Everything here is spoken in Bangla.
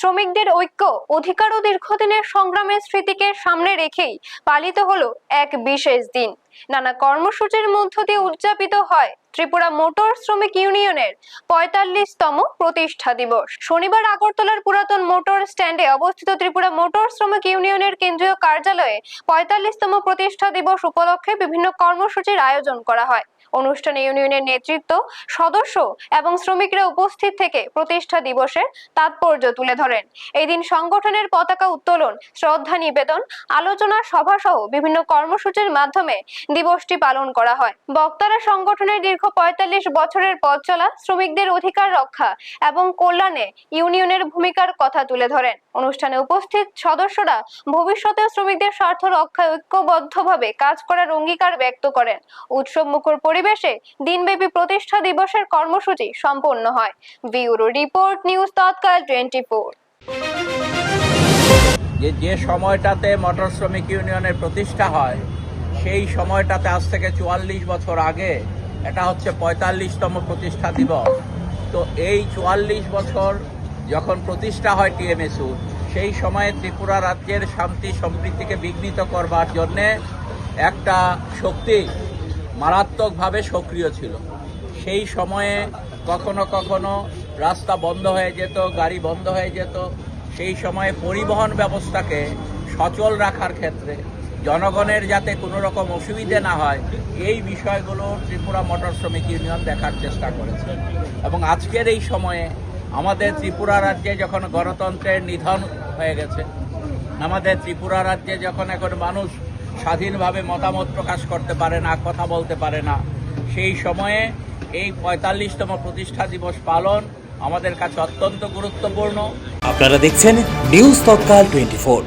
শ্রমিকদের ঐক্য, অধিকার ও দীর্ঘদিনের সংগ্রামের স্মৃতিকে সামনে রেখেই পালিত হলো এক বিশেষ দিন। নানা কর্মসূচির মধ্য দিয়ে উদযাপিত হয় ত্রিপুরা মোটর শ্রমিক ইউনিয়নের ৪৫তম প্রতিষ্ঠা দিবস। শনিবার আগরতলার পুরাতন মোটর স্ট্যান্ডে অবস্থিত ত্রিপুরা মোটর শ্রমিক ইউনিয়নের কেন্দ্রীয় কার্যালয়ে ৪৫তম প্রতিষ্ঠা দিবস উপলক্ষে বিভিন্ন কর্মসূচির আয়োজন করা হয়। অনুষ্ঠানে ইউনিয়নের নেতৃত্ব, সদস্য এবং শ্রমিকরা উপস্থিত থেকে প্রতিষ্ঠা দিবসের তাৎপর্য তুলে ধরেন। এই দিন সংগঠনের পতাকা উত্তোলন, শ্রদ্ধা নিবেদন, আলোচনা সভা সহ বিভিন্ন কর্মসূচির মাধ্যমে দিবসটি পালন করা হয়। বক্তারা সংগঠনের দীর্ঘ ৪৫ বছরের পথ চলা, শ্রমিকদের অধিকার রক্ষা এবং কল্যাণে ইউনিয়নের ভূমিকার কথা তুলে ধরেন। অনুষ্ঠানে উপস্থিত সদস্যরা ভবিষ্যতে শ্রমিকদের স্বার্থ রক্ষায় ঐক্যবদ্ধভাবে কাজ করার অঙ্গীকার ব্যক্ত করেন। উৎসব মুখর পরিবেশে দিনব্যাপী প্রতিষ্ঠা দিবসের কর্মসূচি সম্পন্ন হয়। ব্যুরো রিপোর্ট, নিউজ তৎকাল 24। যে সময়টাতে মোটর শ্রমিক ইউনিয়নের প্রতিষ্ঠা হয়, সেই সময়টাতে আজ থেকে ৪৪ বছর আগে এটা হচ্ছে ৪৫তম প্রতিষ্ঠা দিবস। তো এই ৪৪ বছর যখন প্রতিষ্ঠা হয় টিএমএসইউ, সেই সময়ে ত্রিপুরা রাজ্যের শান্তি সম্প্রীতিকে বিঘ্নিত করবার জন্যে একটা শক্তি মারাত্মকভাবে সক্রিয় ছিল। সেই সময়ে কখনো কখনো রাস্তা বন্ধ হয়ে যেত, গাড়ি বন্ধ হয়ে যেত। সেই সময়ে পরিবহন ব্যবস্থাকে সচল রাখার ক্ষেত্রে জনগণের যাতে কোনো রকম অসুবিধে না হয়, এই বিষয়গুলো ত্রিপুরা মোটর শ্রমিক ইউনিয়ন দেখার চেষ্টা করেছে। এবং আজকের এই সময়ে আমাদের ত্রিপুরা রাজ্যে যখন গণতন্ত্রের নিধন হয়ে গেছে, আমাদের ত্রিপুরা রাজ্যে যখন এখন মানুষ স্বাধীনভাবে মতামত প্রকাশ করতে পারে না, কথা বলতে পারে না, সেই সময়ে এই ৪৫তম প্রতিষ্ঠা দিবস পালন আমাদের কাছে অত্যন্ত গুরুত্বপূর্ণ। আপনারা দেখছেন নিউজ তৎকাল 24।